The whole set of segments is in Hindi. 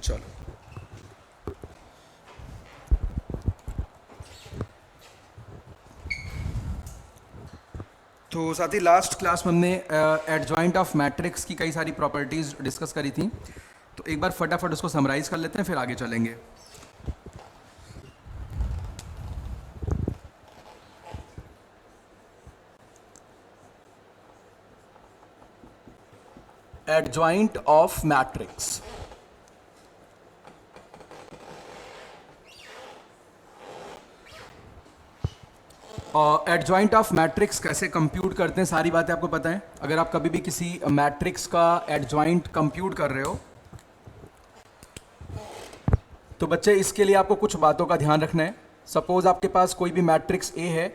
चलो, तो साथी लास्ट क्लास में हमने एडजॉइंट ऑफ मैट्रिक्स की कई सारी प्रॉपर्टीज डिस्कस करी थी, तो एक बार फटाफट उसको समराइज कर लेते हैं, फिर आगे चलेंगे। Adjoint of matrix, adjoint of matrix कैसे कंप्यूट करते हैं, सारी बातें आपको पता है। अगर आप कभी भी किसी मैट्रिक्स का एडजॉइंट कंप्यूट कर रहे हो तो बच्चे इसके लिए आपको कुछ बातों का ध्यान रखना है। सपोज आपके पास कोई भी मैट्रिक्स ए है,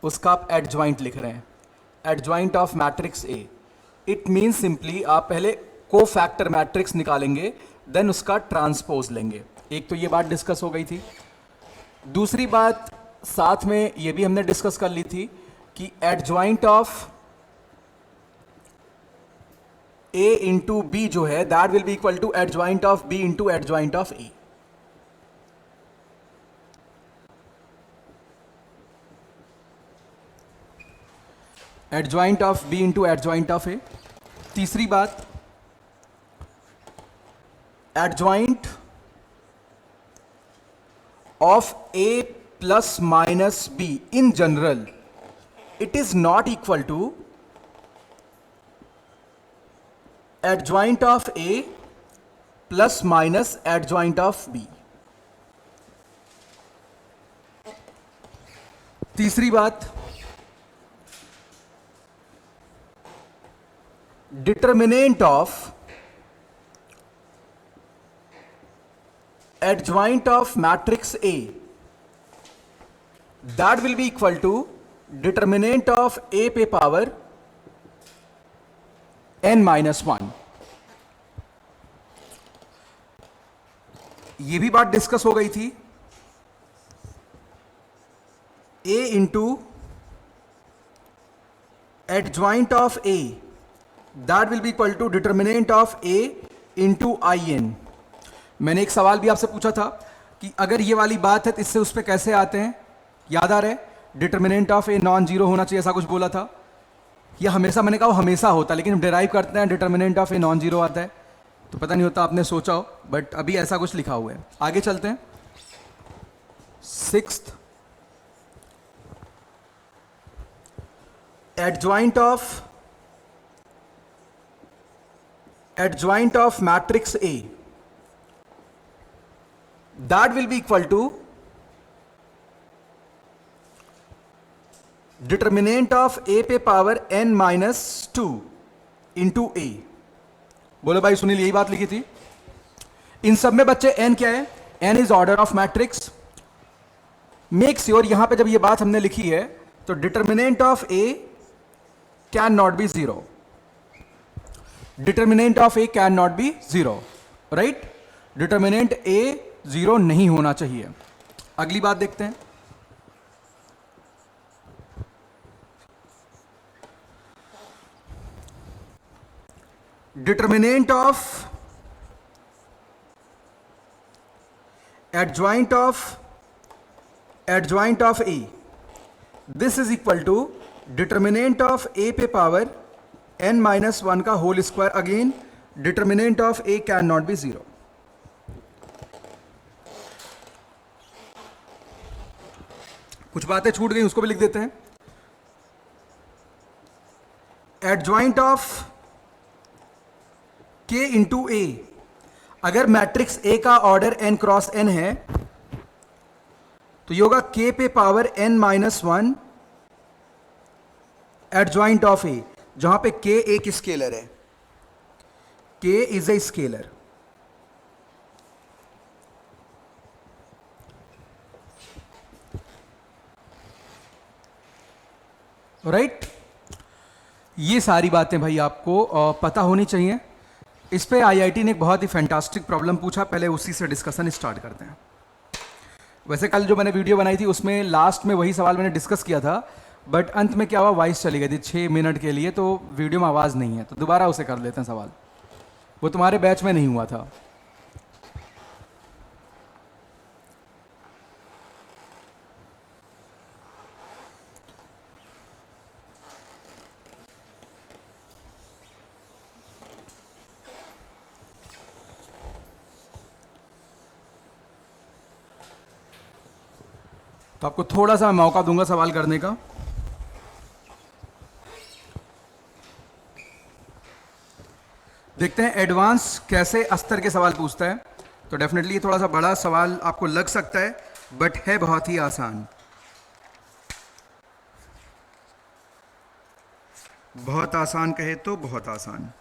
उसका आप एडजॉइंट लिख रहे हैं, adjoint of matrix A. It means simply आप पहले को फैक्टर मैट्रिक्स निकालेंगे, देन उसका ट्रांसपोज लेंगे। एक तो ये बात डिस्कस हो गई थी। दूसरी बात साथ में ये भी हमने डिस्कस कर ली थी कि adjoint of A into B जो है, that will be equal to adjoint of B into adjoint of A. Adjoint of B into adjoint of A. तीसरी बात, adjoint of A plus minus B in general, it is not equal to adjoint of A plus minus adjoint of B. तीसरी बात, determinant of adjoint of matrix A, that will be equal to determinant of A पे पावर n माइनस 1। ये भी बात डिस्कस हो गई थी। A into adjoint of A, that will be equal to determinant of A into I n. मैंने एक सवाल भी आपसे पूछा था कि अगर ये वाली बात है तो इससे उस पर कैसे आते हैं, याद आ रहा है? Determinant of a non zero होना चाहिए, ऐसा कुछ बोला था। यह हमेशा, मैंने कहा हमेशा होता, लेकिन हम डिराइव करते हैं determinant of a non zero आता है, तो पता नहीं होता आपने सोचा हो, बट अभी ऐसा कुछ लिखा हुआ है। आगे चलते हैं। Sixth, adjoint of matrix A, that will be equal to determinant of A पे power n minus 2 into A। बोलो भाई सुनील, यही बात लिखी थी। इन सब में बच्चे n क्या है? n is order of matrix. Make sure यहां पे जब ये बात हमने लिखी है तो determinant of A can not be zero. Determinant of A can not be zero, right? Determinant A zero नहीं होना चाहिए। अगली बात देखते हैं। Determinant of adjoint of A, this is equal to determinant of A पे पावर n माइनस 1 का whole square. Again determinant of A can not be zero. कुछ बातें छूट गई, उसको भी लिख देते हैं। Adjoint of k into A, अगर मैट्रिक्स A का ऑर्डर n क्रॉस n है तो ये होगा k पे power n minus 1 adjoint of A, जहां पे k एक स्केलर है। k is a scalar, right? ये सारी बातें भाई आपको पता होनी चाहिए। इस पे आईआईटी ने एक बहुत ही फैंटास्टिक प्रॉब्लम पूछा, पहले उसी से डिस्कशन स्टार्ट करते हैं। वैसे कल जो मैंने वीडियो बनाई थी उसमें लास्ट में वही सवाल मैंने डिस्कस किया था, बट अंत में क्या हुआ, वॉइस चली गई थी 6 मिनट के लिए, तो वीडियो में आवाज़ नहीं है, तो दोबारा उसे कर लेते हैं सवाल। वो तुम्हारे बैच में नहीं हुआ था। तो आपको थोड़ा सा मौका दूंगा सवाल करने का। देखते हैं एडवांस कैसे अस्तर के सवाल पूछता है। तो डेफिनेटली ये थोड़ा सा बड़ा सवाल आपको लग सकता है, बट है बहुत ही आसान, बहुत आसान कहे तो बहुत आसान।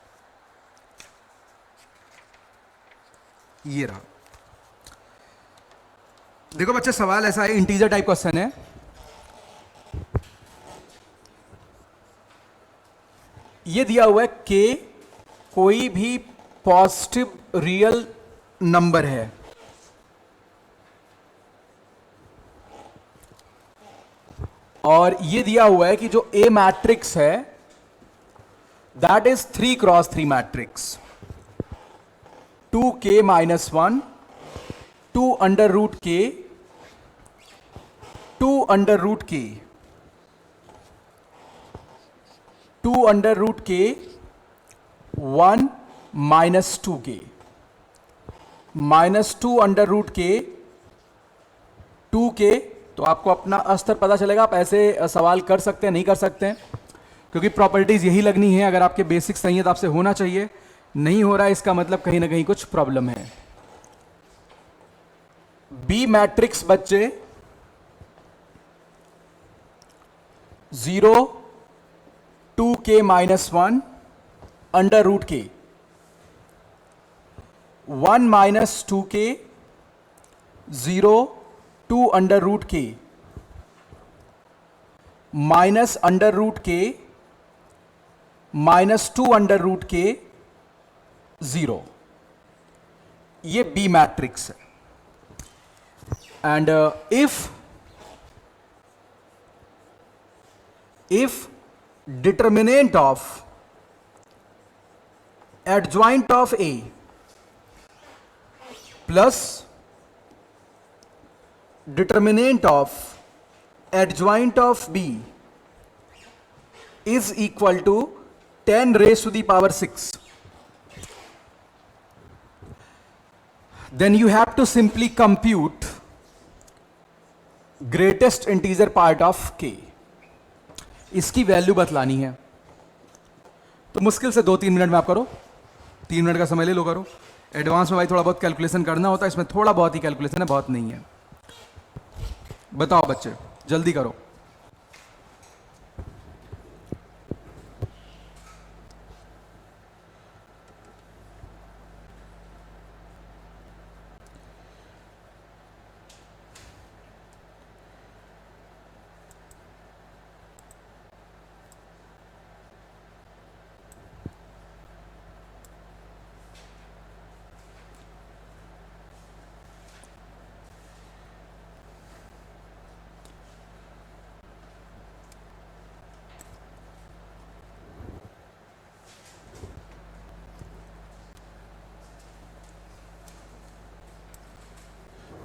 ये रहा। देखो बच्चे, सवाल ऐसा है, इंटीजर टाइप क्वेश्चन है। ये दिया हुआ है के कोई भी पॉजिटिव रियल नंबर है, और ये दिया हुआ है कि जो ए मैट्रिक्स है that is 3x3 matrix, 2k-1, 2 under root k, 2 under root k, 2 under root के, 1 -2k, -2 अंडर रूट के, 2k। तो आपको अपना अस्तर पता चलेगा। आप ऐसे सवाल कर सकते हैं, नहीं कर सकते हैं, क्योंकि प्रॉपर्टीज यही लगनी है। अगर आपके बेसिक सही है तो आपसे होना चाहिए, नहीं हो रहा है इसका मतलब कहीं ना कहीं कुछ प्रॉब्लम है। बी मैट्रिक्स बच्चे 0, 2k-1 अंडर रूट के, 1 -2k, 0, 2 अंडर रूट के, minus under root k, -2 under root के, 0। ये बी मैट्रिक्स है। And if determinant of adjoint of A plus determinant of adjoint of B is equal to 10 raised to the power 6, then you have to simply compute greatest integer part of K। इसकी वैल्यू बतलानी है। तो मुश्किल से 2-3 मिनट में आप करो, 3 मिनट का समय ले लो, करो। एडवांस में भाई थोड़ा बहुत कैलकुलेशन करना होता है, इसमें थोड़ा बहुत ही कैलकुलेशन है, बहुत नहीं है। बताओ बच्चे, जल्दी करो।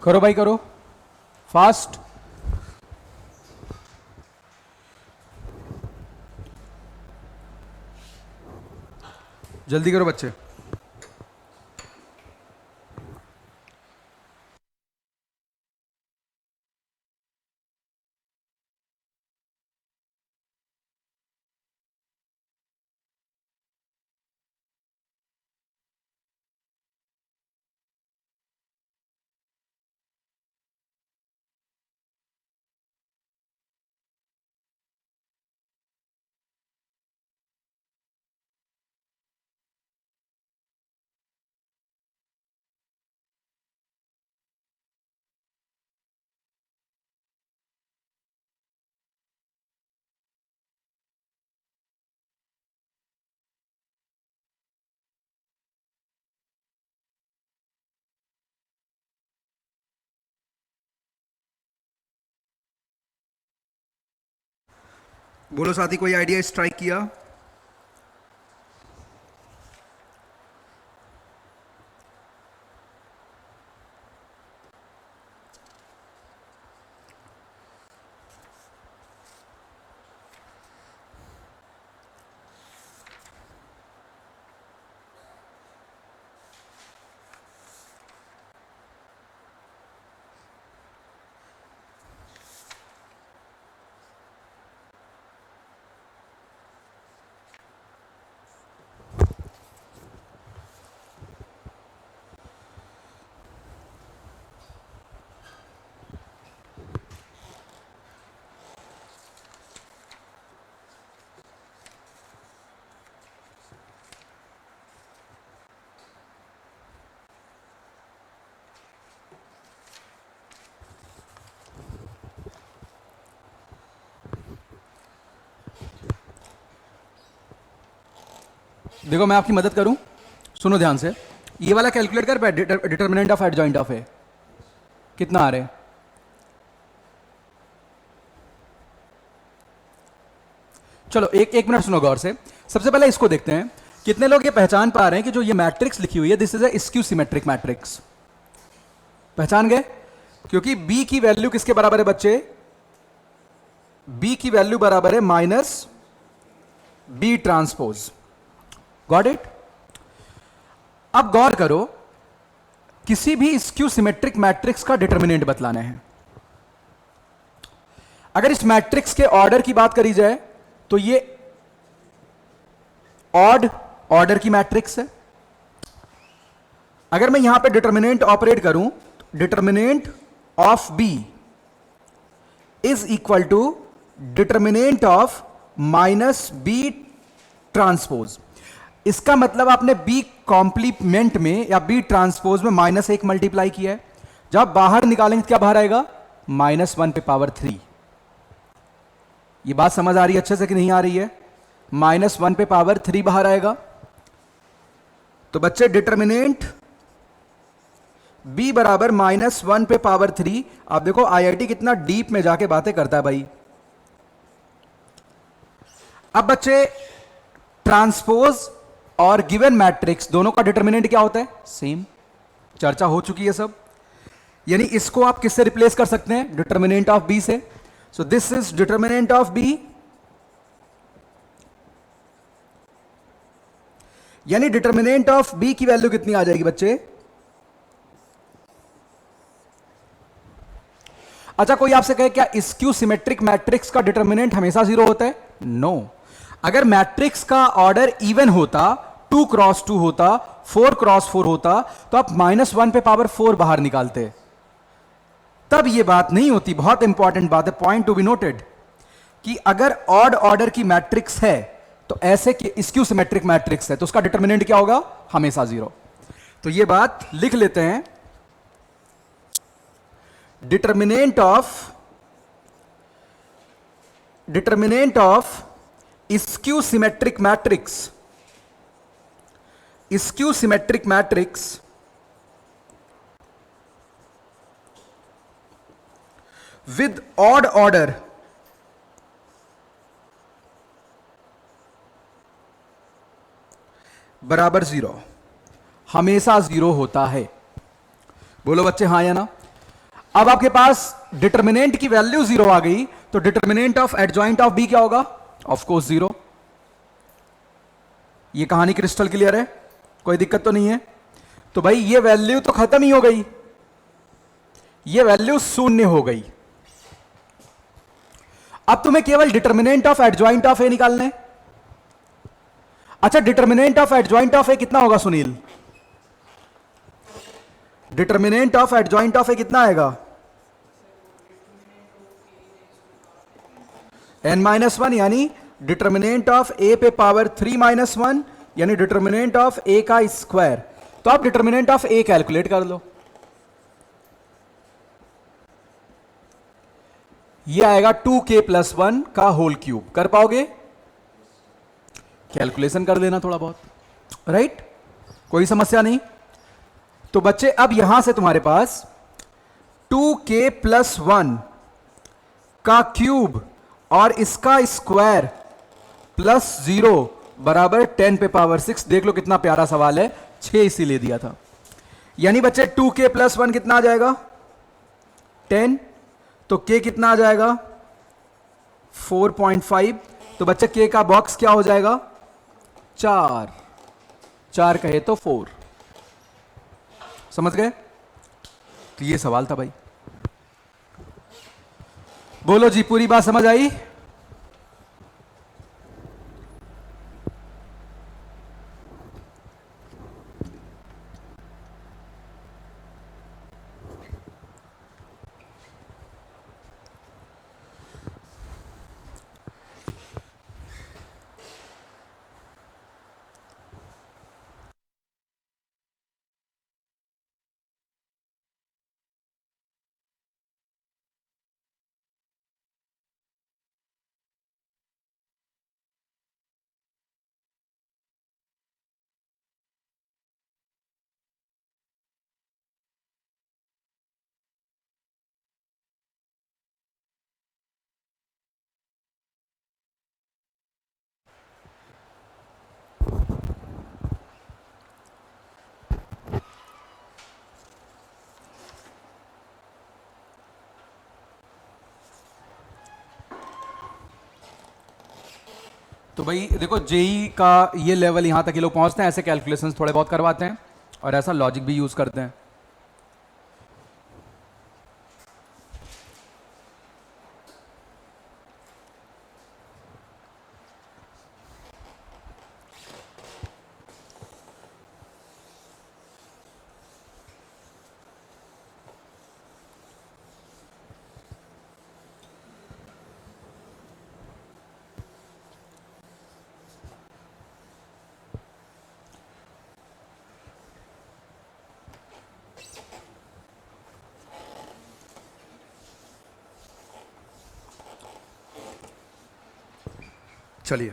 करो भाई, करो फास्ट। जल्दी करो बच्चे। बोलो साथी, कोई आइडिया स्ट्राइक किया? देखो मैं आपकी मदद करूं, सुनो ध्यान से। ये वाला कैलकुलेट कर पाए, determinant of adjoint of A कितना आ रहे हैं? चलो एक एक मिनट सुनो गौर से। सबसे पहले इसको देखते हैं, कितने लोग ये पहचान पा रहे हैं कि जो ये मैट्रिक्स लिखी हुई है this is A skew symmetric matrix? पहचान गए? क्योंकि b की वैल्यू किसके बराबर है बच्चे? b की वैल्यू बराबर है minus b transpose. Got it? अब गौर करो, किसी भी स्क्यू सिमेट्रिक मैट्रिक्स का डिटर्मिनेंट बतलाना है। अगर इस मैट्रिक्स के ऑर्डर की बात करी जाए तो ये ऑड ऑर्डर की मैट्रिक्स है। अगर मैं यहां पे डिटर्मिनेंट ऑपरेट करूं, determinant of B is equal to determinant of minus B transpose. इसका मतलब आपने बी कॉम्प्लीमेंट में या बी ट्रांसपोज में -1 मल्टीप्लाई किया है। जब बाहर निकालेंगे तो क्या बाहर आएगा? -1 पे पावर 3। ये बात समझ आ रही है अच्छे से कि नहीं आ रही है? -1 पे पावर 3 बाहर आएगा। तो बच्चे डिटर्मिनेंट b बराबर -1 पे पावर 3। आप देखो आईआईटी कितना डीप में जाके बातें करता है भाई। अब बच्चे ट्रांसपोज और गिवन मैट्रिक्स दोनों का डिटर्मिनेंट क्या होता है? सेम। चर्चा हो चुकी है सब। यानी इसको आप किससे रिप्लेस कर सकते हैं? डिटर्मिनेंट ऑफ बी से। So this is determinant of B, यानी डिटर्मिनेंट ऑफ बी की वैल्यू कितनी आ जाएगी बच्चे? अच्छा कोई आपसे कहे क्या स्क्यू सिमेट्रिक मैट्रिक्स का डिटर्मिनेंट हमेशा 0 होता है? नो। अगर मैट्रिक्स का ऑर्डर इवन होता, 2 क्रॉस 2 होता, 4 क्रॉस 4 होता, तो आप -1 पे पावर 4 बाहर निकालते, तब यह बात नहीं होती। बहुत इंपॉर्टेंट बात है, पॉइंट टू बी नोटेड, कि अगर ऑड ऑर्डर की मैट्रिक्स है तो ऐसे स्क्यू सिमेट्रिक मैट्रिक्स है तो उसका डिटर्मिनेंट क्या होगा? हमेशा 0। तो यह बात लिख लेते हैं, determinant of skew symmetric matrix with odd order बराबर 0 हमेशा 0 होता है। बोलो बच्चे हां या ना? अब आपके पास डिटर्मिनेंट की वैल्यू 0 आ गई, तो determinant of adjoint of B क्या होगा? Of course 0। ये कहानी क्रिस्टल क्लियर है? कोई दिक्कत तो नहीं है? तो भाई ये वैल्यू तो खत्म ही हो गई, ये वैल्यू शून्य हो गई। अब तुम्हें केवल determinant of adjoint of A निकालना है। अच्छा determinant of adjoint of A कितना होगा Sunil? Determinant of adjoint of A कितना आएगा? n-1, यानी डिटर्मिनेंट ऑफ ए पे पावर 3-1, यानी डिटर्मिनेंट ऑफ ए का स्क्वायर। तो आप डिटर्मिनेंट ऑफ ए कैलकुलेट कर लो, ये आएगा 2k+1 का होल क्यूब। कर पाओगे? कैलकुलेशन कर लेना थोड़ा बहुत, राइट? कोई समस्या नहीं। तो बच्चे अब यहां से तुम्हारे पास 2k+1 का क्यूब और इसका स्क्वायर प्लस 0 बराबर 10 पे पावर 6। देख लो कितना प्यारा सवाल है, 6 इसीलिए दिया था। यानी बच्चे 2k+1 कितना आ जाएगा? 10। तो k कितना आ जाएगा? 4.5। तो बच्चे k का बॉक्स क्या हो जाएगा? 4। 4 कहे तो 4। समझ गए? तो ये सवाल था भाई। बोलो जी, पूरी बात समझ आई? तो भाई देखो जेई का ये लेवल यहां तक ये लोग पहुंचते हैं, ऐसे कैलकुलेशंस थोड़े बहुत करवाते हैं और ऐसा लॉजिक भी यूज करते हैं। चलिए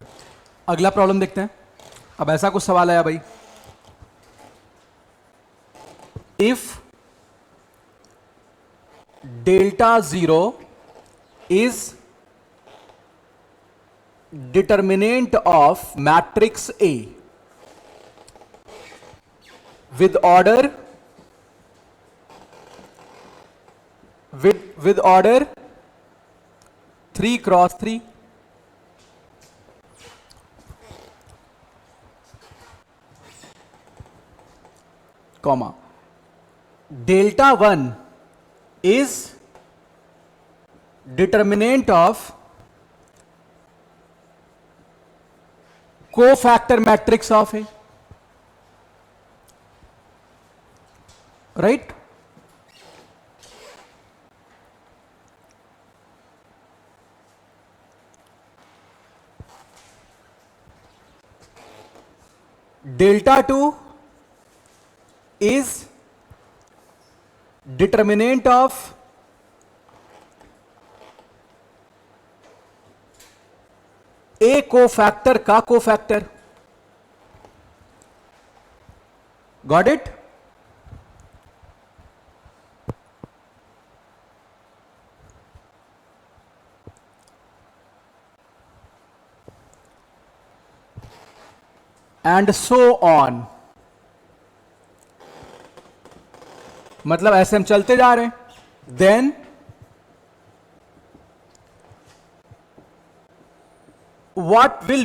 अगला प्रॉब्लम देखते हैं। अब ऐसा कुछ सवाल आया भाई, if delta zero is determinant of matrix A with order with order 3 cross 3, comma delta 1 is determinant of cofactor matrix of A, right? Delta 2 is determinant of A cofactor का cofactor, got it? And so on, मतलब ऐसे हम चलते जा रहे हैं। Then what will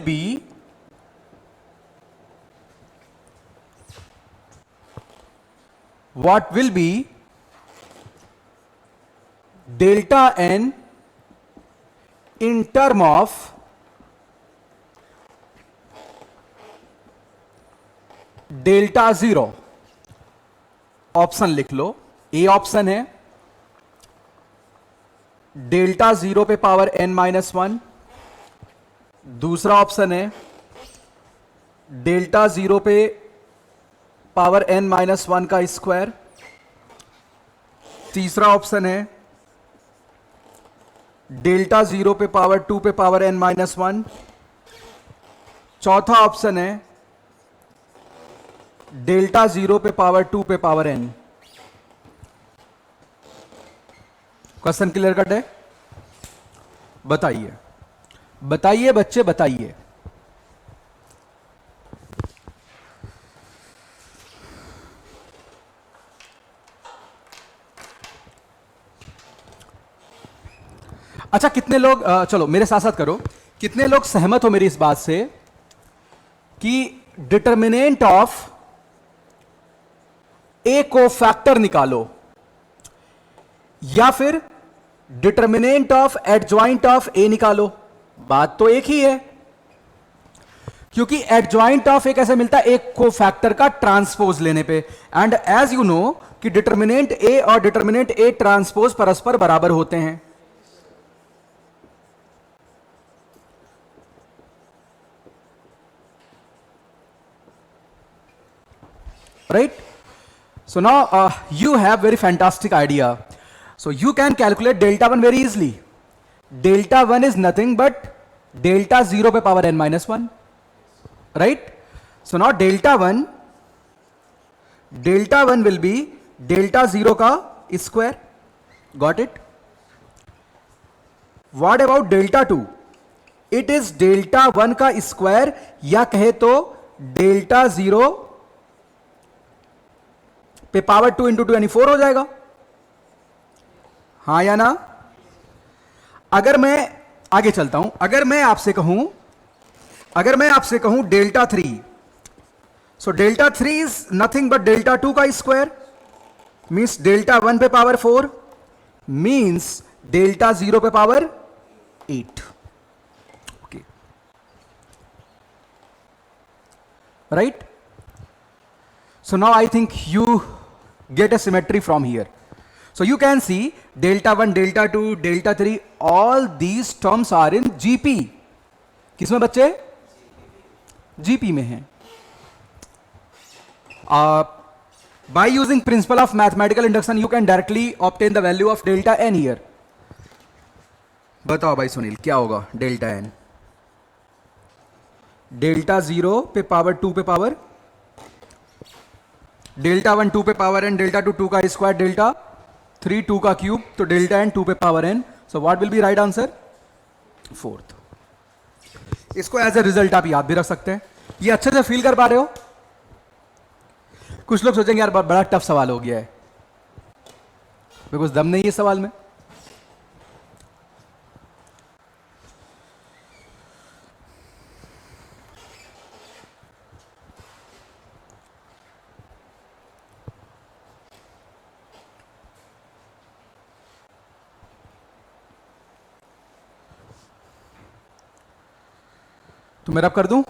be delta n in term of delta zero? Option लिख लो। ए ऑप्शन है डेल्टा जीरो पे पावर n माइनस वन, दूसरा ऑप्शन है डेल्टा जीरो पे पावर n माइनस वन का स्क्वायर, तीसरा ऑप्शन है डेल्टा जीरो पे पावर टू पे पावर n माइनस वन, चौथा ऑप्शन है डेल्टा जीरो पे पावर टू पे power n। Question clear cut है? बताइए बताइए बच्चे बताइए। अच्छा कितने लोग चलो मेरे साथ साथ करो, कितने लोग सहमत हो मेरी इस बात से कि डिटर्मिनेंट ऑफ ए को फैक्टर निकालो या फिर डिटर्मिनेंट ऑफ एडजॉइंट ऑफ ए निकालो? बात तो एक ही है, क्योंकि एडजॉइंट ऑफ ए कैसे मिलता है? एक को फैक्टर का ट्रांसपोज लेने पे। एंड एज यू नो कि डिटर्मिनेंट ए और डिटर्मिनेंट ए ट्रांसपोज परस्पर बराबर होते हैं। Right? So now you have very fantastic idea. So you can calculate delta 1 very easily. Delta 1 is nothing but delta 0 पे power n minus 1. Right? So now delta 1 will be delta 0 का square. Got it? What about delta 2? It is delta 1 का square या कहे तो delta 0 पे पावर 2 इंटू 2 यानी 4 हो जाएगा। हां या ना? अगर मैं आगे चलता हूं, अगर मैं आपसे कहूं अगर मैं आपसे कहूं delta 3, so delta 3 is nothing but delta 2 का स्क्वायर, मीन्स डेल्टा 1 पे पावर 4, मीन्स डेल्टा 0 पे power 8. Okay, right. So now I think you get a symmetry from here. So you can see delta 1, delta 2, delta 3, all these terms are in GP. किसमें बच्चे? GP में हैं. By using principle of mathematical induction you can directly obtain the value of delta n here. बताओ भाई सुनील क्या होगा डेल्टा n? डेल्टा 0 पे पावर 2 पे पावर, डेल्टा 1 2 पे पावर n, डेल्टा 2 2 का स्क्वायर, डेल्टा 3 2 का क्यूब, तो डेल्टा n 2 पे power n. So what will be right answer? 4th. इसको एज ए रिजल्ट आप याद भी रख सकते हैं. ये अच्छे से फील कर पा रहे हो? कुछ लोग सोचेंगे यार बड़ा टफ सवाल हो गया है, बिकॉज दम नहीं है सवाल में. तो मैं रब कर दूं?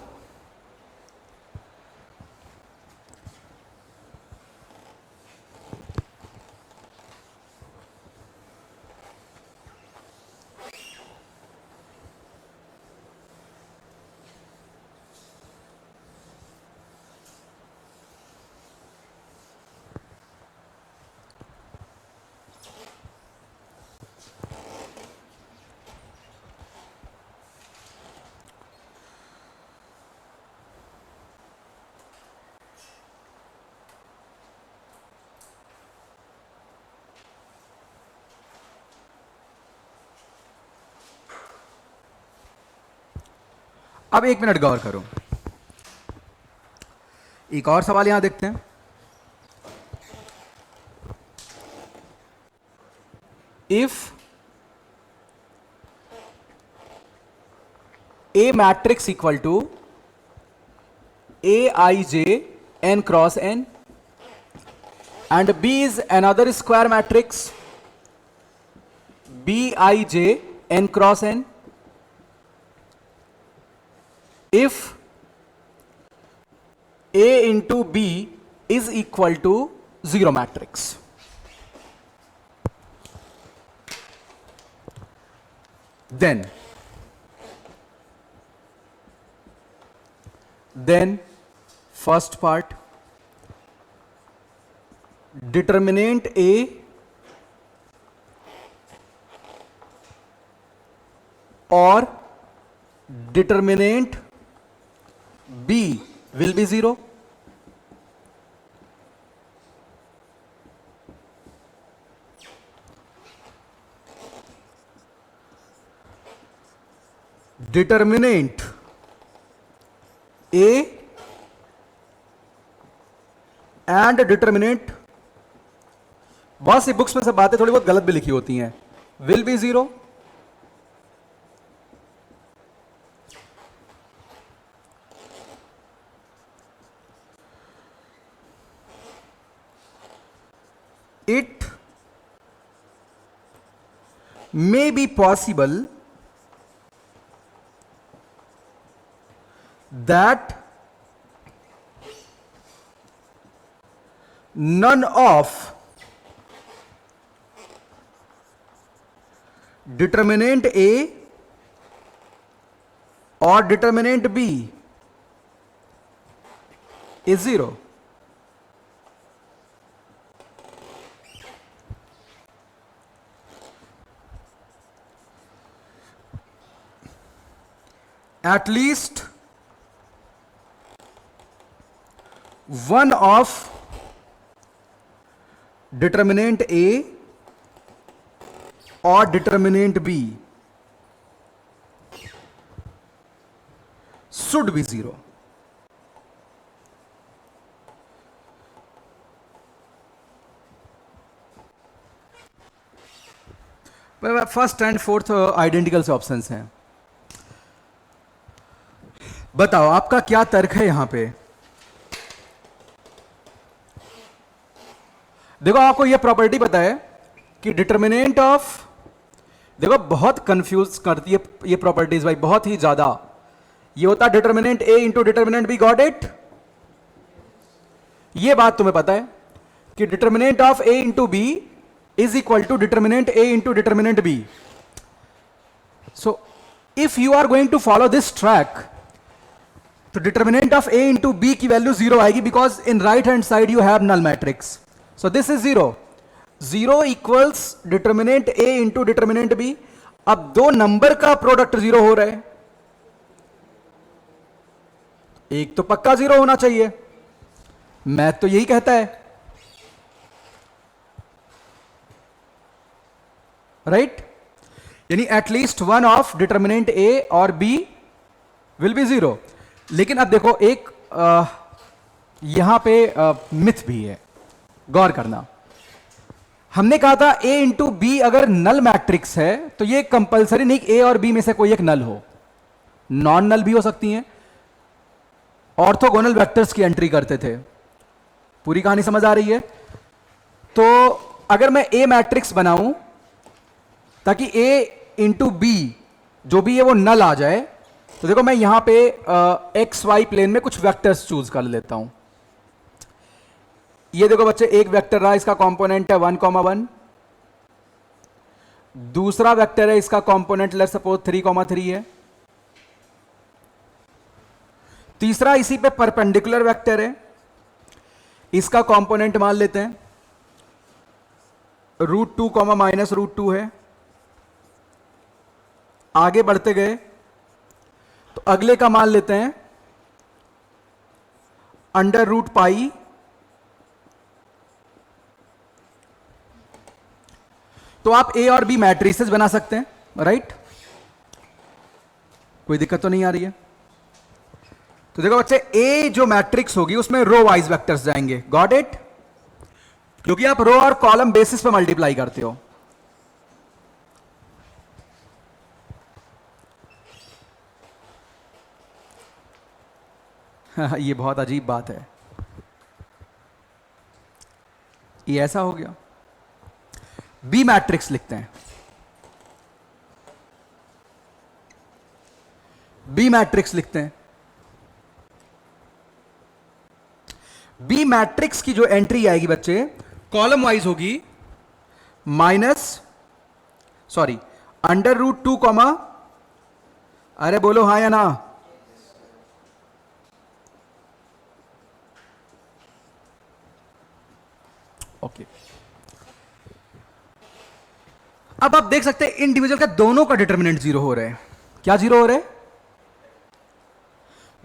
अब 1 मिनट गौर करो. एक और सवाल यहां देखते हैं. If A matrix equal to a I j n cross n and B is another square matrix b I j n cross n, if A into B is equal to 0 matrix, then first part, determinant A or determinant B will be 0. Determinant A and determinant, बहुत सी बुक्स में सब बातें थोड़ी बहुत गलत भी लिखी होती हैं, will be 0. It may be possible that none of determinant A or determinant B is 0. At least one of determinant A or determinant B should be 0. First and fourth identical से ऑप्शंस हैं. बताओ आपका क्या तर्क है यहां पे? देखो आपको यह प्रॉपर्टी पता है कि डिटर्मिनेंट ऑफ, देखो बहुत कंफ्यूज करती है ये प्रॉपर्टीज भाई, बहुत ही ज्यादा। ये होता है determinant A into determinant B, got it? ये बात तुम्हें पता है कि determinant of A into B is equal to determinant A into determinant B. So if you are going to follow this track, तो determinant of A into B की वैल्यू जीरो आएगी, because in right hand side you have null matrix. So this is zero. Zero equals determinant A into determinant B. अब दो नंबर का प्रोडक्ट जीरो हो रहा है, एक तो पक्का जीरो होना चाहिए, मैथ तो यही कहता है, राइट? यानी एटलीस्ट वन ऑफ डिटर्मिनेंट ए और बी विल बी जीरो। लेकिन अब देखो एक यहां पे मिथ भी है, गौर करना। हमने कहा था ए इंटू बी अगर नल मैट्रिक्स है तो ये कंपलसरी नहीं ए और बी में से कोई एक नल हो, नॉन नल भी हो सकती हैं। ऑर्थोगोनल वेक्टर्स की एंट्री करते थे। पूरी कहानी समझ आ रही है? तो अगर मैं ए मैट्रिक्स बनाऊं ताकि ए इंटू बी जो भी है वो नल आ जाए, तो देखो मैं यहां पे एक्स वाई प्लेन में कुछ वेक्टर्स चूज कर लेता हूं। ये देखो बच्चे, एक वेक्टर रहा, इसका कंपोनेंट है 1,1। दूसरा वेक्टर है, इसका कंपोनेंट लेट्स सपोज 3,3 है। तीसरा इसी पे परपेंडिकुलर वेक्टर है, इसका कंपोनेंट मान लेते हैं √2, -√2 है। आगे बढ़ते गए तो अगले का मान लेते हैं √π। तो आप ए और बी मैट्रिसेस बना सकते हैं, राइट? कोई दिक्कत तो नहीं आ रही है? तो देखो बच्चे, ए जो मैट्रिक्स होगी उसमें रो वाइज वेक्टर्स जाएंगे, गॉट इट? क्योंकि आप रो और कॉलम बेसिस पे मल्टीप्लाई करते हो। ये बहुत अजीब बात है, ये ऐसा हो गया। बी मैट्रिक्स लिखते हैं, बी मैट्रिक्स लिखते हैं। बी मैट्रिक्स की जो एंट्री आएगी बच्चे, कॉलम वाइज होगी √2, अरे बोलो हाँ या ना? ओके। अब आप देख सकते हैं इंडिविजुअल का दोनों का डिटर्मिनेंट जीरो हो रहा है। क्या जीरो हो रहा है?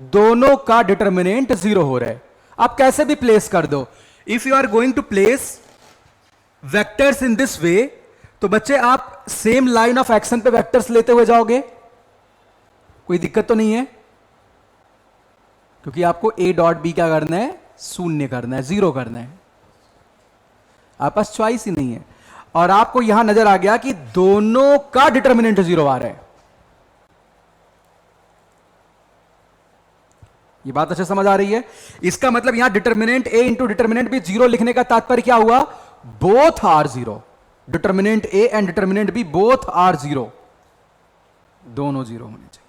दोनों का डिटर्मिनेंट जीरो हो रहा है। आप कैसे भी प्लेस कर दो, if you are going to place vectors in this way, तो बच्चे आप सेम लाइन ऑफ एक्शन पे वेक्टर्स लेते हुए जाओगे, कोई दिक्कत तो नहीं है? क्योंकि आपको ए डॉट बी क्या करना है? शून्य करना है, जीरो करना है। आपके पास चॉइस ही नहीं है। और आपको यहां नजर आ गया कि दोनों का डिटर्मिनेंट जीरो आ रहा है। ये बात अच्छे समझ आ रही है? इसका मतलब यहां determinant A into determinant B zero लिखने का तात्पर्य क्या हुआ? Both are zero. Determinant A and determinant B both are zero, दोनों जीरो होने चाहिए।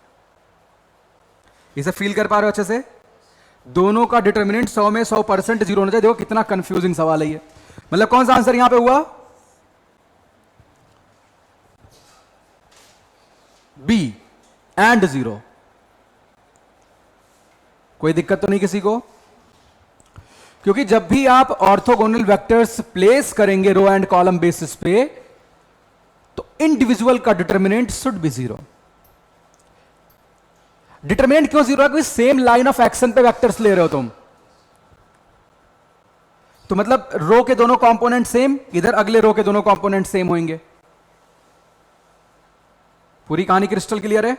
इसे फील कर पा रहे हो अच्छे से? दोनों का डिटर्मिनेंट 100 में 100% जीरो होना चाहिए। देखो कितना कंफ्यूजिंग सवाल है ये। मतलब कौन सा आंसर यहां पे हुआ? B and zero. कोई दिक्कत तो नहीं किसी को? क्योंकि जब भी आप ऑर्थोगोनल वेक्टर्स प्लेस करेंगे रो एंड कॉलम बेसिस पे, तो इंडिविजुअल का determinant should be zero. Determinant क्यों जीरो है? क्योंकि सेम लाइन ऑफ एक्शन पे वेक्टर्स ले रहे हो तुम, तो मतलब रो के दोनों कंपोनेंट सेम, इधर अगले रो के दोनों कंपोनेंट सेम होंगे। पूरी कहानी क्रिस्टल क्लियर है?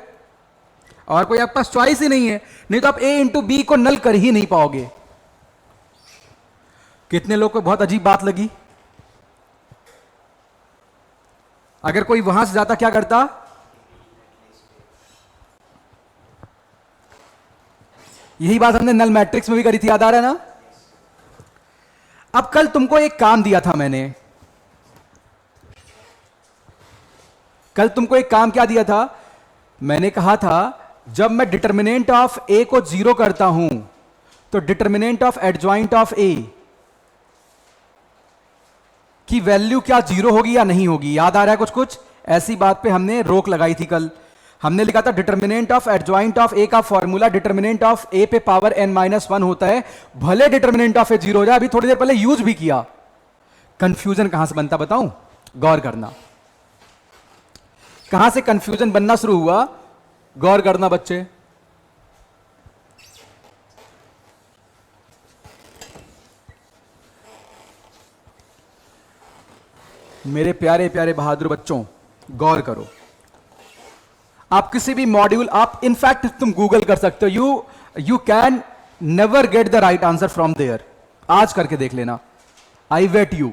और कोई आपके पास चॉइस ही नहीं है, नहीं तो आप ए इंटू बी को नल कर ही नहीं पाओगे। कितने लोग को बहुत अजीब बात लगी? अगर कोई वहां से जाता क्या करता? यही बात हमने नल मैट्रिक्स में भी करी थी, याद आ रहा है ना? अब कल तुमको एक काम दिया था मैंने, कल तुमको एक काम क्या दिया था? मैंने कहा था जब मैं डिटर्मिनेंट ऑफ ए को जीरो करता हूं तो डिटर्मिनेंट ऑफ एडजॉइंट ऑफ ए की वैल्यू क्या जीरो होगी या नहीं होगी? याद आ रहा है कुछ कुछ? ऐसी बात पे हमने रोक लगाई थी कल। हमने लिखा था डिटर्मिनेंट ऑफ एडजॉइंट ऑफ ए का फॉर्मूला डिटर्मिनेंट ऑफ ए पे पावर n माइनस वन होता है, भले डिटर्मिनेंट ऑफ ए जीरो हो जाए। अभी थोड़ी देर पहले यूज भी किया। कंफ्यूजन कहां से बनता बताऊं? गौर करना, कहां से कंफ्यूजन बनना शुरू हुआ, गौर करना बच्चे। मेरे प्यारे प्यारे बहादुर बच्चों, गौर करो। आप किसी भी मॉड्यूल, आप इनफैक्ट तुम गूगल कर सकते हो, you can never get the right answer from there. आज करके देख लेना, आई वेट यू।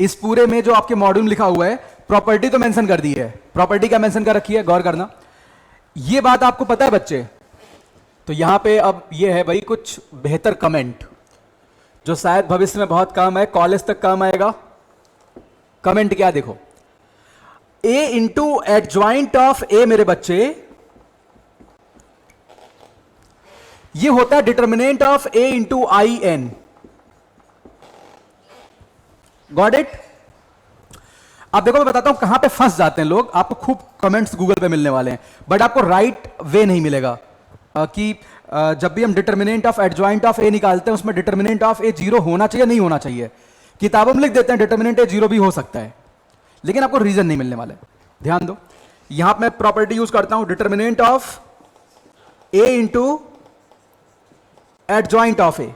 इस पूरे में जो आपके मॉड्यूल में लिखा हुआ है, प्रॉपर्टी तो मेंशन कर दी है। प्रॉपर्टी क्या मेंशन कर रखी है, गौर करना। ये बात आपको पता है बच्चे? तो यहां पे अब ये है भाई कुछ बेहतर कमेंट जो शायद भविष्य में बहुत काम आए, कॉलेज तक काम आएगा। कमेंट क्या देखो, A into adjoint of A मेरे बच्चे, ये होता है determinant of A into I n. Got it? अब देखो मैं बताता हूं कहां पे फंस जाते हैं लोग। आपको खूब कमेंट्स गूगल पे मिलने वाले हैं, बट आपको राइट वे नहीं मिलेगा। कि जब भी हम डिटर्मिनेंट ऑफ एडजॉइंट ऑफ ए निकालते हैं उसमें डिटर्मिनेंट ऑफ ए जीरो होना चाहिए, नहीं होना चाहिए। किताबों में लिख देते हैं डिटर्मिनेंट ए जीरो भी हो सकता है, लेकिन आपको रीजन नहीं मिलने वाला है। ध्यान दो, यहां पे मैं प्रॉपर्टी यूज करता हूं determinant of A into adjoint of A,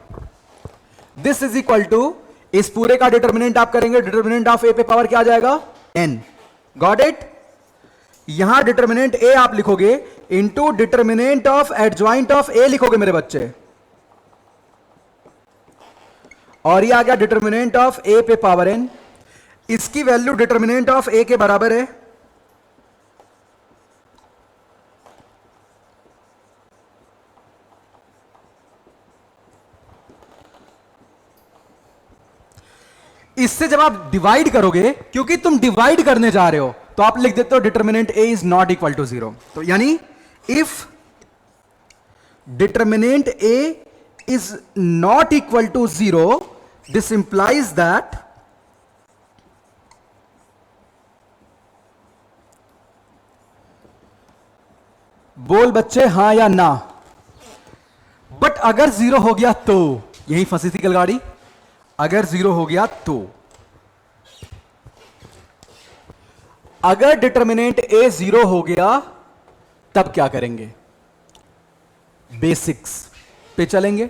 this is equal to, इस पूरे का डिटर्मिनेंट आप करेंगे, डिटर्मिनेंट ऑफ ए पे पावर क्या आ जाएगा? एन। Got it? यहां डिटर्मिनेंट ए आप लिखोगे into determinant of adjoint of A लिखोगे मेरे बच्चे, और ये आ गया डिटर्मिनेंट ऑफ ए पे पावर एन। इसकी वैल्यू डिटर्मिनेंट ऑफ ए के बराबर है। इससे जब आप डिवाइड करोगे, क्योंकि तुम डिवाइड करने जा रहे हो, तो आप लिख देते हो determinant A is not equal to zero. तो यानी if determinant A is not equal to zero, this implies that बोल बच्चे हां या ना। बट अगर जीरो हो गया तो, यही फंसी थी कल गाड़ी। अगर जीरो हो गया तो, अगर डिटर्मिनेंट ए जीरो हो गया तब क्या करेंगे? बेसिक्स पे चलेंगे।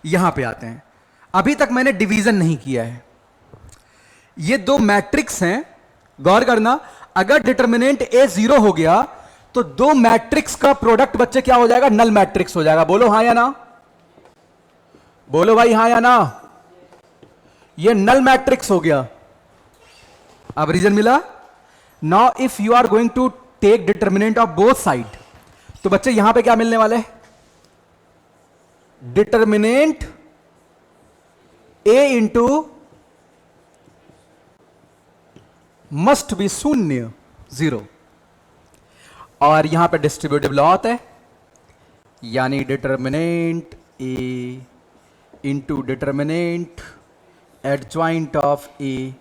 यहां पे आते हैं। अभी तक मैंने डिवीजन नहीं किया है। ये दो मैट्रिक्स हैं, गौर करना। अगर डिटर्मिनेंट ए जीरो हो गया तो दो मैट्रिक्स का प्रोडक्ट बच्चे क्या हो जाएगा? नल मैट्रिक्स हो जाएगा। बोलो हां या ना, बोलो भाई हां या ना। ये नल मैट्रिक्स हो गया। अब रीजन मिला। Now if you are going to take determinant of both side, तो बच्चे यहां पे क्या मिलने वाले हैं? Determinant A into must be शून्य, जीरो। और यहां पे डिस्ट्रीब्यूटिव लॉ आता है, यानी determinant A into determinant adjoint of A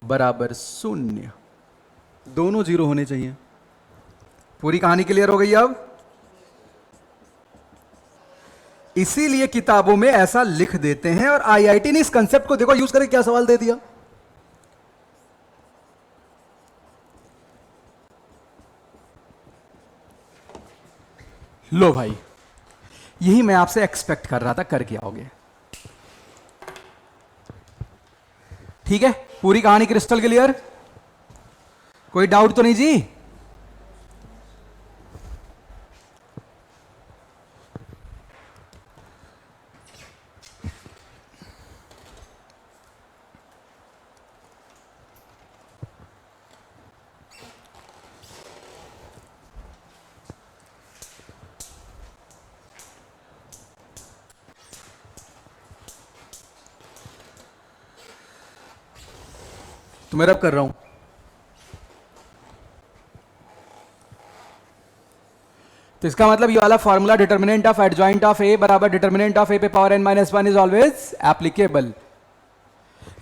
बराबर शून्य। दोनों जीरो होने चाहिए। पूरी कहानी क्लियर हो गई अब? इसीलिए किताबों में ऐसा लिख देते हैं, और आईआईटी ने इस कंसेप्ट को देखो यूज करके क्या सवाल दे दिया। लो भाई, यही मैं आपसे एक्सपेक्ट कर रहा था, करके आओगे। ठीक है, पूरी कहानी क्रिस्टल क्लियर? कोई डाउट तो नहीं जी? तो मैं रब कर रहा हूं। तो इसका मतलब ये वाला formula determinant of adjoint of A बराबर डिटर्मिनेंट ऑफ ए पे power n-1 is always applicable.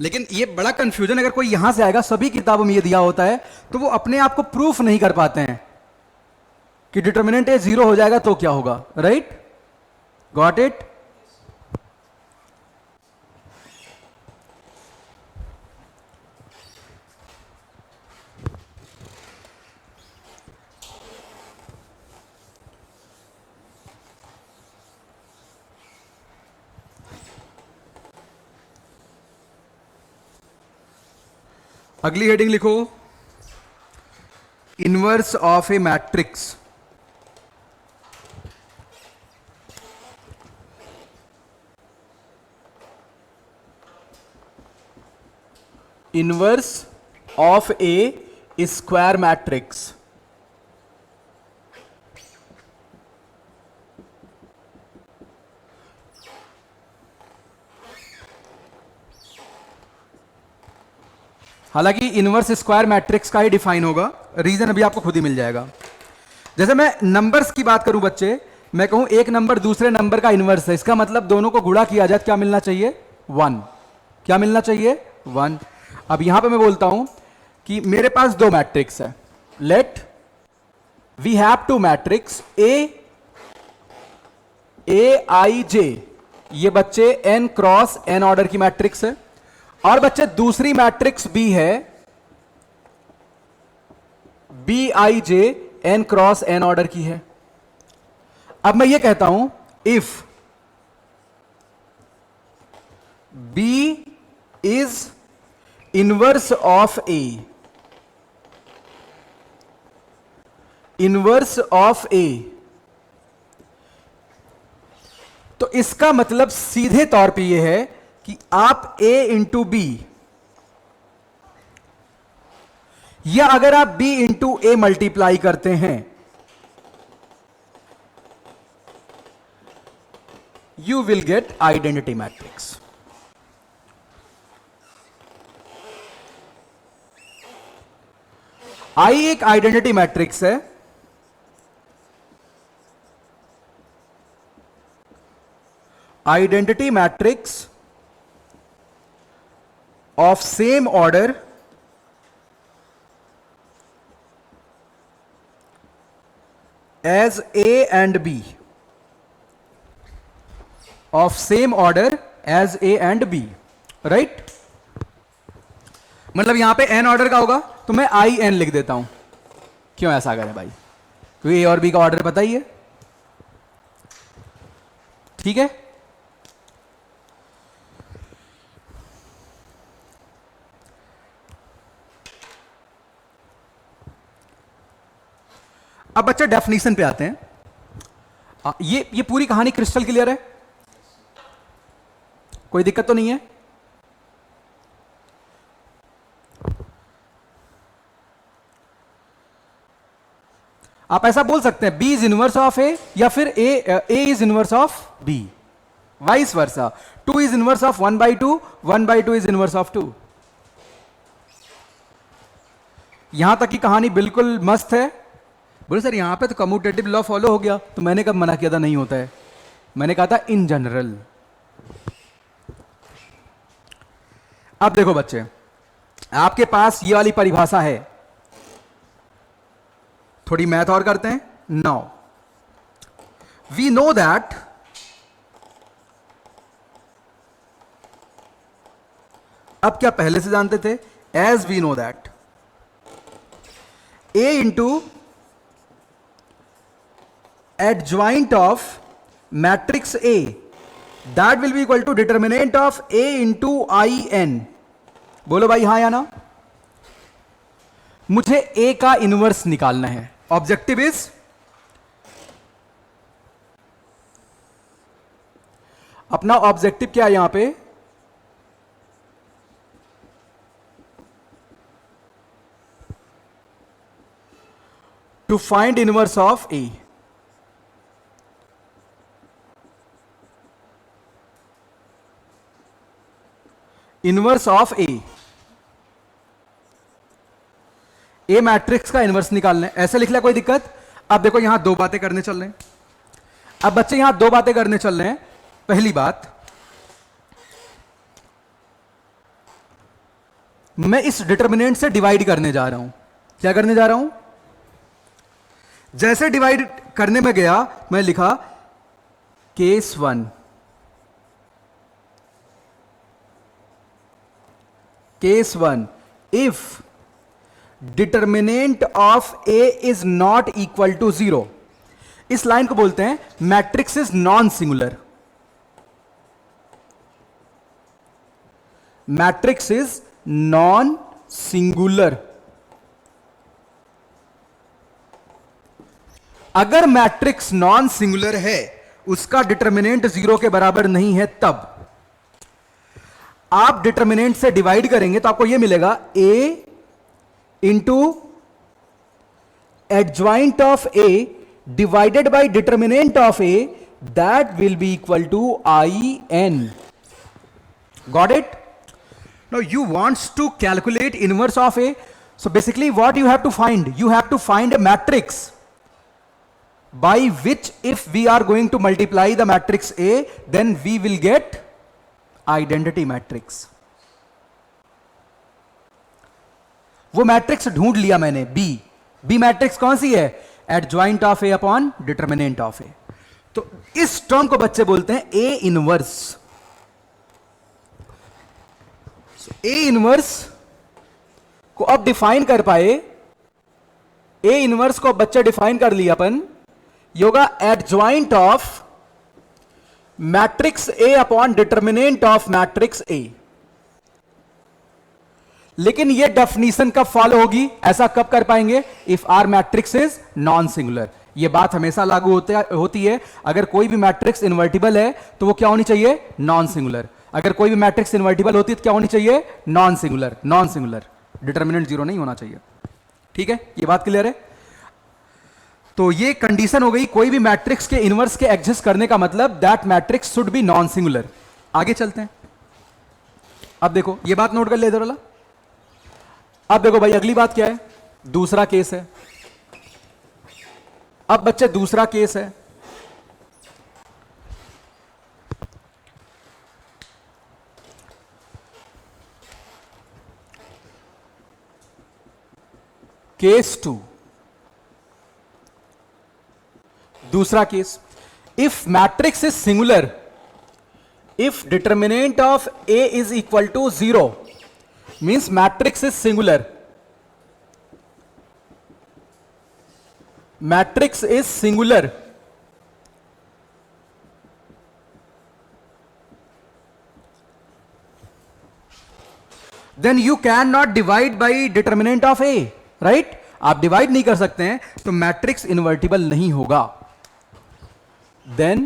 लेकिन ये बड़ा कंफ्यूजन अगर कोई यहां से आएगा, सभी किताबों में ये दिया होता है, तो वो अपने आप को प्रूफ नहीं कर पाते हैं कि डिटर्मिनेंट ए 0 हो जाएगा तो क्या होगा। Right, got it. अगली हेडिंग लिखो, inverse of A matrix. Inverse of A square matrix. हालांकि इनवर्स स्क्वायर मैट्रिक्स का ही डिफाइन होगा, रीजन अभी आपको खुद ही मिल जाएगा। जैसे मैं नंबर्स की बात करूं बच्चे, मैं कहूं एक नंबर दूसरे नंबर का इनवर्स है, इसका मतलब दोनों को गुणा किया जाए क्या मिलना चाहिए? 1। क्या मिलना चाहिए? 1। अब यहां पे मैं बोलता हूं कि मेरे पास दो मैट्रिक्स है, let we have two matrix A I J, ये बच्चे n क्रॉस n ऑर्डर की मैट्रिक्स है, और बच्चे दूसरी मैट्रिक्स बी है बी आई J n cross n order की है। अब मैं ये कहता हूं if B is inverse of A, inverse of A, तो इसका मतलब सीधे तौर पे यह है कि आप A इंटू बी, या अगर आप B इंटू A मल्टीप्लाई करते हैं, you will get identity matrix. I एक आइडेंटिटी मैट्रिक्स है, identity matrix of same order as A and B, of same order as A and B, right. मतलब यहां पे n ऑर्डर का होगा तो मैं आई एन लिख देता हूं। क्यों ऐसा करें भाई? क्योंकि A और B का ऑर्डर पता ही है, ठीक है। अब बच्चा डेफिनेशन पे आते हैं। ये पूरी कहानी क्रिस्टल क्लियर है, कोई दिक्कत तो नहीं है? आप ऐसा बोल सकते हैं B is inverse of A, या फिर A is inverse of B, vice versa. 2 is inverse of 1/2, 1/2 is inverse of 2। यहां तक की कहानी बिल्कुल मस्त है। बोले सर यहां पे तो कम्यूटेटिव लॉ फॉलो हो गया, तो मैंने कब मना किया था नहीं होता है? मैंने कहा था इन जनरल। अब देखो बच्चे, आपके पास ये वाली परिभाषा है, थोड़ी मैथ और करते हैं। नाउ वी नो दैट अब क्या पहले से जानते थे? As we know that A into adjoint of matrix A, that will be equal to determinant of A into IN। बोलो भाई हाँ या ना? मुझे A का इनवर्स निकालना है। ऑब्जेक्टिव इज अपना ऑब्जेक्टिव क्या है यहां पे? To find inverse of A। Inverse of A, A matrix का इनवर्स निकालना है, ऐसे लिख लिया, कोई दिक्कत? अब देखो यहां दो बातें करने चल रहे हैं। अब बच्चे यहां दो बातें करने चल रहे हैं। पहली बात, मैं इस डिटर्मिनेंट से डिवाइड करने जा रहा हूं। क्या करने जा रहा हूं? जैसे डिवाइड करने में गया, मैं लिखा case 1, case 1, if determinant of A is not equal to 0, इस लाइन को बोलते हैं matrix is non singular. Matrix is non singular. अगर मैट्रिक्स नॉन सिंगुलर है, उसका डिटर्मिनेंट 0 के बराबर नहीं है, तब आप डिटर्मिनेंट से डिवाइड करेंगे तो आपको यह मिलेगा A into adjoint of A divided by determinant of A, that will be equal to I n. Got it? Now you wants to calculate inverse of A, so basically what you have to find, you have to find a matrix by which if we are going to multiply the matrix A, then we will get identity matrix. वो मैट्रिक्स ढूंढ लिया मैंने, बी मैट्रिक्स कौन सी है? Adjoint of A upon determinant of A. तो इस टर्म को बच्चे बोलते हैं ए इनवर्स। ए इनवर्स को अब डिफाइन कर पाए, ए इनवर्स को बच्चे डिफाइन कर लिया अपन, योगा adjoint of matrix A upon determinant of matrix A. लेकिन यह डेफिनेशन कब फॉलो होगी, ऐसा कब कर पाएंगे? If our matrix is non singular. यह बात हमेशा लागू होती है। अगर कोई भी मैट्रिक्स इन्वर्टिबल है तो वो क्या होनी चाहिए? Non singular. अगर कोई भी मैट्रिक्स इन्वर्टिबल होती है तो क्या होनी चाहिए? Non singular. Non singular, determinant 0 नहीं होना चाहिए। ठीक है, यह बात क्लियर है? तो ये कंडीशन हो गई, कोई भी मैट्रिक्स के इनवर्स के एग्जिस्ट करने का मतलब that matrix should be non singular. आगे चलते हैं। अब देखो, ये बात नोट कर ले इधर वाला। अब देखो भाई, अगली बात क्या है? दूसरा केस है। अब बच्चे दूसरा केस है। केस 2, दूसरा case, if matrix is singular, if determinant of A is equal to 0, means matrix is singular, matrix is singular, then you can not divide by determinant of A, right? आप डिवाइड नहीं कर सकते हैं, तो मैट्रिक्स इन्वर्टिबल नहीं होगा। then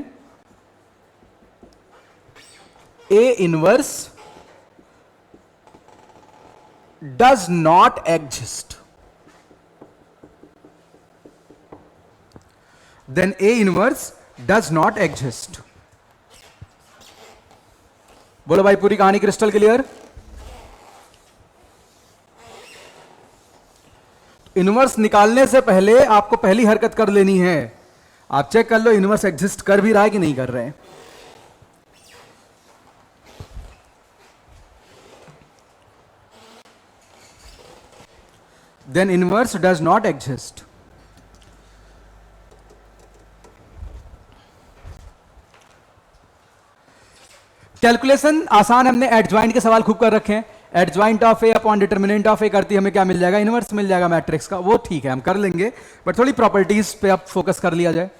A inverse does not exist. Then A inverse does not exist. बोलो भाई, पूरी कहानी क्रिस्टल क्लियर? इनवर्स निकालने से पहले आपको पहली हरकत कर लेनी है, आप चेक कर लो इनवर्स एग्जिस्ट कर भी रहा है कि नहीं कर रहे हैं। Then inverse does not exist. Calculation आसान, हमने एडजॉइंट के सवाल खूब कर रखे हैं। Adjoint of A upon determinant of A करती हमें क्या मिल जाएगा? इनवर्स मिल जाएगा मैट्रिक्स का। वो ठीक है, हम कर लेंगे, बट थोड़ी प्रॉपर्टीज पे अब फोकस कर लिया जाए।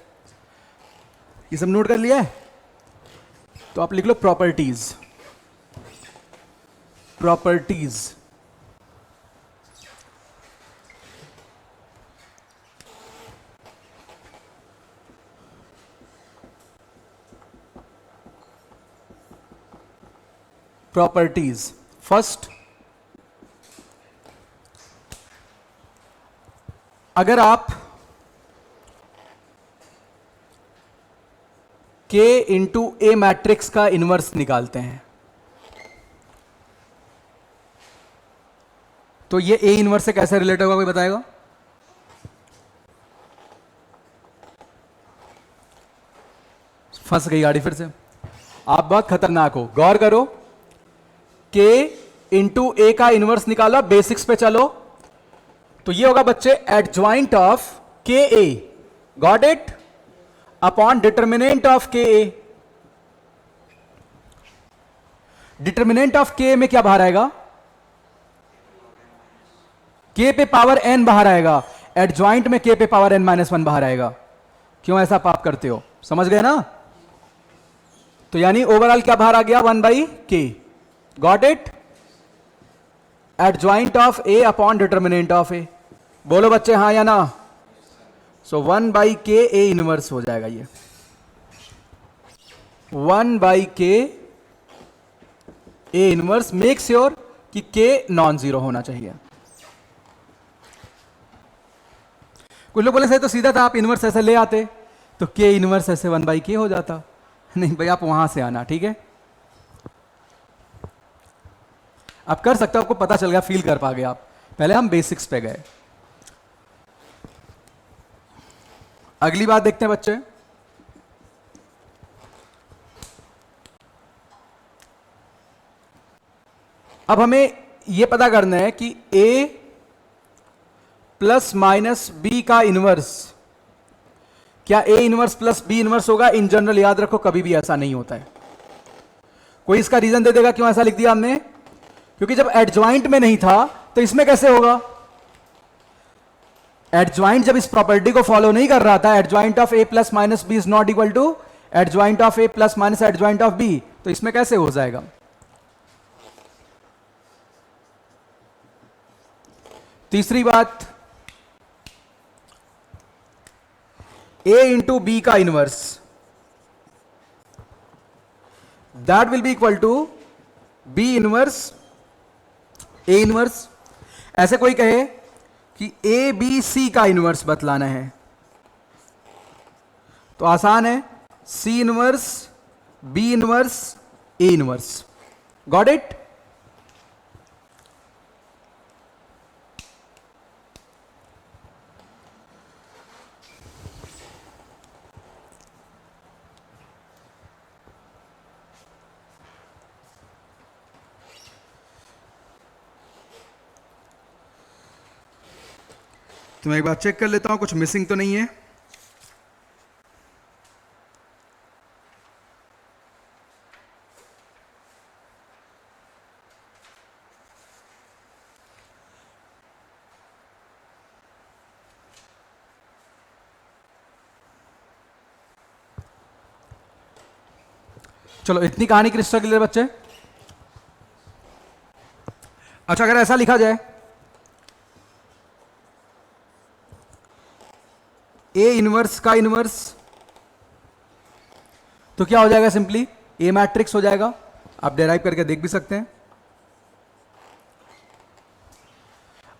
ये सब नोट कर लिया है? तो आप लिख लो प्रॉपर्टीज। प्रॉपर्टीज प्रॉपर्टीज फर्स्ट, अगर आप K इंटू ए मैट्रिक्स का इनवर्स निकालते हैं, तो ये ए इनवर्स से कैसे रिलेट होगा, कोई बताएगा? फंस गई गाड़ी फिर से। आप बहुत खतरनाक हो, गौर करो। के इंटू ए का इनवर्स निकाला, बेसिक्स पे चलो, तो ये होगा बच्चे adjoint of k A, got it, upon determinant of k A. Determinant of के में क्या बाहर आएगा? के पे पावर एन बाहर आएगा, एडजॉइंट में के पे पावर एन माइनस वन बाहर आएगा। क्यों ऐसा पाप करते हो, समझ गए ना? तो यानी ओवरऑल क्या बाहर आ गया? 1/k, got it, adjoint of A upon determinant of A. बोलो बच्चे हाँ या ना? सो 1/k ए इनवर्स हो जाएगा। ये 1/k A inverse, make sure कि k नॉन जीरो होना चाहिए। कुछ लोग बोले सही तो सीधा था, आप इनवर्स ऐसे ले आते तो k इनवर्स ऐसे 1/k हो जाता। नहीं भाई, आप वहां से आना, ठीक है? आप कर सकते हो, आपको पता चल गया, फील कर पा गए आप। पहले हम बेसिक्स पे गए। अगली बात देखते हैं बच्चे। अब हमें यह पता करना है कि a प्लस माइनस बी का इनवर्स, क्या a inverse plus b inverse होगा? इन जनरल याद रखो, कभी भी ऐसा नहीं होता है। कोई इसका रीजन दे देगा क्यों ऐसा लिख दिया हमने? क्योंकि जब एडजॉइंट में नहीं था तो इसमें कैसे होगा? एडजॉइंट जब इस प्रॉपर्टी को फॉलो नहीं कर रहा था, adjoint of a plus minus B is not equal to adjoint of a plus minus adjoint of b, तो इसमें कैसे हो जाएगा? तीसरी बात, a इंटू बी का inverse, that will be equal to b inverse a inverse. ऐसे कोई कहे कि a b c का इनवर्स बतलाना है तो आसान है, c inverse b inverse a inverse, got it? तो मैं एक बार चेक कर लेता हूं कुछ मिसिंग तो नहीं है। चलो, इतनी कहानी क्रिस्टल क्लियर बच्चे। अच्छा, अगर ऐसा लिखा जाए ए इनवर्स का इनवर्स, तो क्या हो जाएगा? सिंपली ए मैट्रिक्स हो जाएगा। आप डेराइव करके देख भी सकते हैं।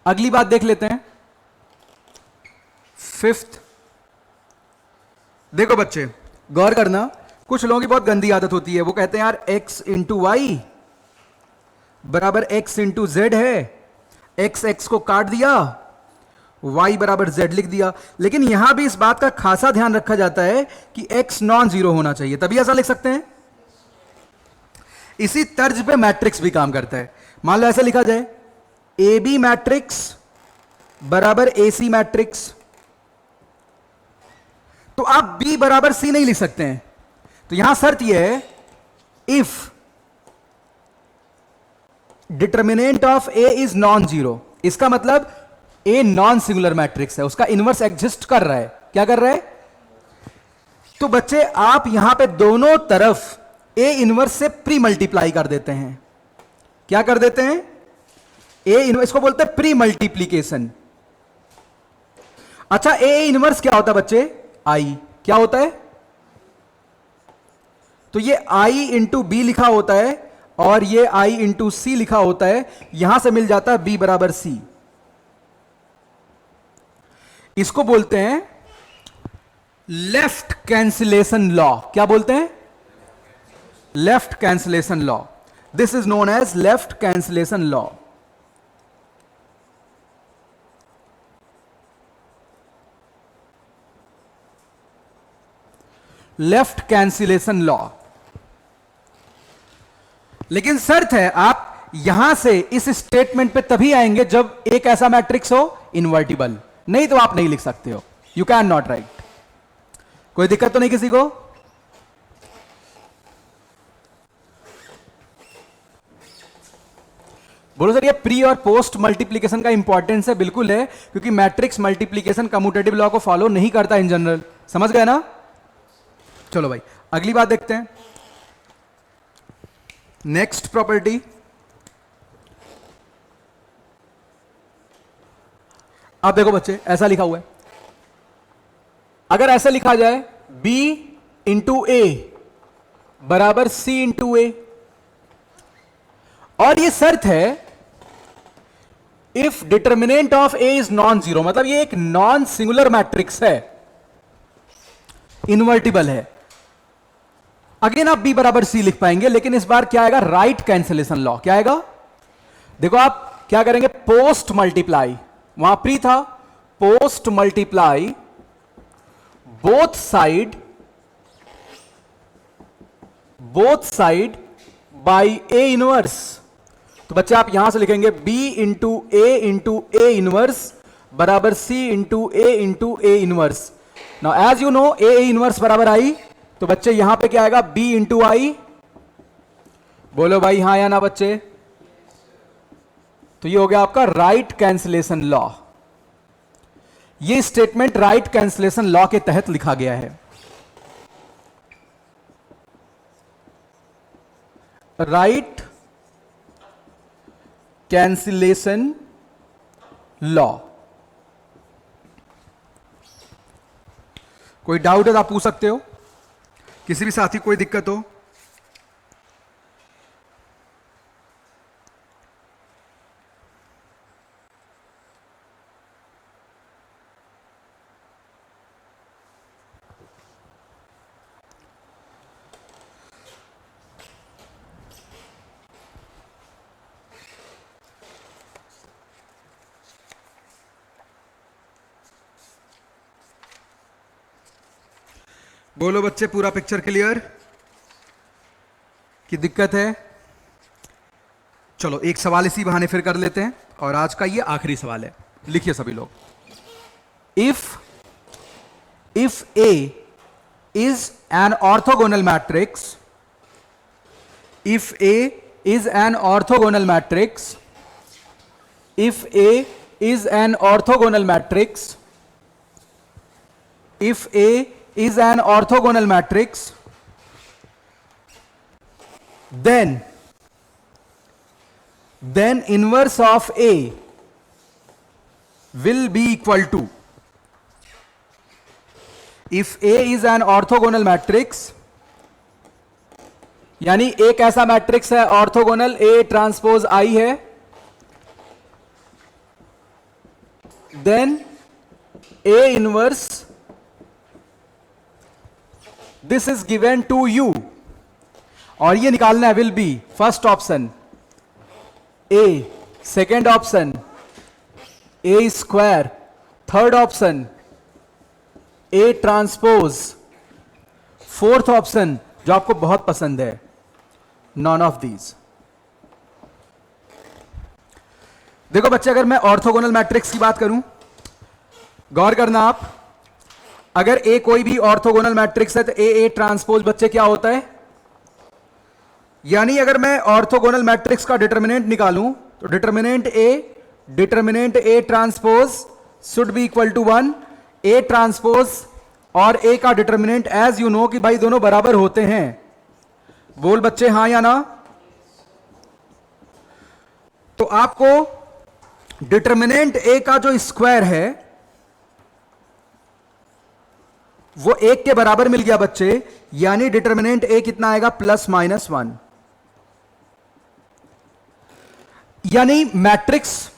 अगली बात देख लेते हैं, फिफ्थ। देखो बच्चे, गौर करना, कुछ लोगों की बहुत गंदी आदत होती है, वो कहते हैं यार x इंटू वाई बराबर x इंटू जेड है, x को काट दिया, y बराबर z लिख दिया। लेकिन यहां भी इस बात का खासा ध्यान रखा जाता है कि x नॉन जीरो होना चाहिए, तभी ऐसा लिख सकते हैं। इसी तर्ज पे मैट्रिक्स भी काम करता है। मान लो ऐसा लिखा जाए ए बी मैट्रिक्स बराबर ए सी मैट्रिक्स, तो आप b बराबर c नहीं लिख सकते हैं। तो यहां शर्त यह है, if determinant of a is non zero, इसका मतलब a नॉन सिंगुलर मैट्रिक्स है, उसका इनवर्स एग्जिस्ट कर रहा है। क्या कर रहा है? तो बच्चे आप यहां पे दोनों तरफ a इनवर्स से प्री मल्टीप्लाई कर देते हैं। क्या कर देते हैं? a इनवर्स, इसको बोलते हैं प्री मल्टीप्लीकेशन। अच्छा, a इनवर्स क्या होता है बच्चे? i। क्या होता है? तो ये i इंटू बी लिखा होता है और ये i इंटू सी लिखा होता है, यहां से मिल जाता है b बराबर c। इसको बोलते हैं लेफ्ट कैंसिलेशन लॉ। क्या बोलते हैं? Left cancellation law. This is known as left cancellation law. Left cancellation law. लेकिन शर्त है आप यहां से इस स्टेटमेंट पे तभी आएंगे जब एक ऐसा मैट्रिक्स हो इन्वर्टिबल, नहीं तो आप नहीं लिख सकते हो, यू कैन नॉट राइट। कोई दिक्कत तो नहीं किसी को? बोलो सर ये प्री और पोस्ट मल्टीप्लीकेशन का इंपॉर्टेंस है, बिल्कुल है, क्योंकि मैट्रिक्स मल्टीप्लीकेशन कम्यूटेटिव लॉ को फॉलो नहीं करता इन जनरल, समझ गए ना? चलो भाई अगली बात देखते हैं, नेक्स्ट प्रॉपर्टी। अब देखो बच्चे ऐसा लिखा हुआ है, अगर ऐसा लिखा जाए b इंटू ए बराबर c इंटू ए, और ये शर्त है if determinant of A is non zero, मतलब ये एक नॉन सिंगुलर मैट्रिक्स है, इन्वर्टिबल है। अगेन आप b बराबर c लिख पाएंगे, लेकिन इस बार क्या आएगा? Right cancellation law. क्या आएगा? देखो आप क्या करेंगे, पोस्ट मल्टीप्लाई, वहां प्री था, post multiply both side by A inverse. तो बच्चे आप यहां से लिखेंगे b इंटू ए इनवर्स बराबर c into A inverse. Now as you know A inverse बराबर आई, तो बच्चे यहां पे क्या आएगा? b into I. बोलो भाई हां या ना बच्चे? तो ये हो गया आपका राइट कैंसिलेशन लॉ। ये स्टेटमेंट राइट कैंसिलेशन लॉ के तहत लिखा गया है। Right cancellation law. कोई डाउट है तो आप पूछ सकते हो, किसी भी साथी कोई दिक्कत हो? बोलो बच्चे पूरा पिक्चर क्लियर? की दिक्कत है? चलो एक सवाल इसी बहाने फिर कर लेते हैं, और आज का ये आखिरी सवाल है, लिखिए सभी लोग। If A is an orthogonal matrix, if A is an orthogonal matrix, if A is an orthogonal matrix, if A is an orthogonal matrix, then inverse of A will be equal to, if A is an orthogonal matrix, यानी एक ऐसा मैट्रिक्स है ऑर्थोगोनल, A ट्रांसपोज I है, then A inverse this is given to you, और ये निकालना है will be first option A, second option A square, third option A transpose, fourth option जो आपको बहुत पसंद है नॉन ऑफ दीज। देखो बच्चे अगर मैं ऑर्थोगोनल मैट्रिक्स की बात करूं, गौर करना आप, अगर ए कोई भी ऑर्थोगोनल मैट्रिक्स है तो ए ट्रांसपोज बच्चे क्या होता है, यानी अगर मैं ऑर्थोगोनल मैट्रिक्स का डिटर्मिनेंट निकालूं तो determinant A transpose should be equal to 1। A transpose और ए का डिटर्मिनेंट एज यू नो कि भाई दोनों बराबर होते हैं। बोल बच्चे हां या ना? तो आपको डिटर्मिनेंट ए का जो स्क्वायर है वो एक के बराबर मिल गया बच्चे, यानी डिटर्मिनेंट ए कितना आएगा? +-1, यानी मैट्रिक्स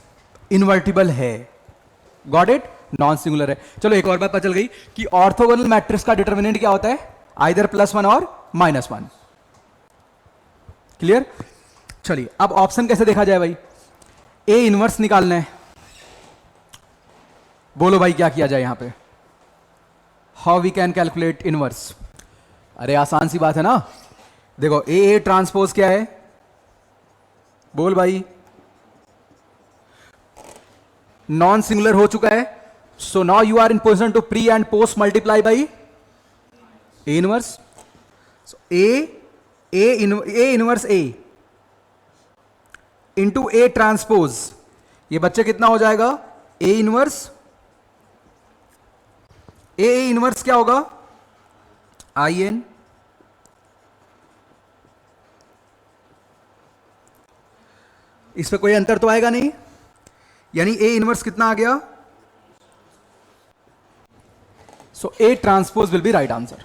इन्वर्टिबल है। Got it? नॉन सिंगुलर है। चलो एक और बात पता चल गई कि ऑर्थोगोनल मैट्रिक्स का डिटर्मिनेंट क्या होता है, आइदर +1 और -1। क्लियर? चलिए अब ऑप्शन कैसे देखा जाए भाई, ए इनवर्स निकालना है। बोलो भाई क्या किया जाए यहां पे, how we can calculate inverse? अरे आसान सी बात है ना। देखो ए ट्रांसपोज क्या है, बोल भाई, नॉन सिंगुलर हो चुका है। So now you are in position to pre and post multiply by A inverse. A inverse A into A transpose, ये बच्चे कितना हो जाएगा, ए इनवर्स, ए इनवर्स क्या होगा, आई एन, इस पे कोई अंतर तो आएगा नहीं, यानी ए इनवर्स कितना आ गया, so A transpose will be right answer.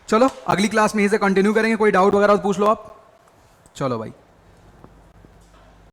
चलो अगली क्लास में इसे कंटिन्यू करेंगे, कोई डाउट वगैरह तो पूछ लो आप। चलो भाई।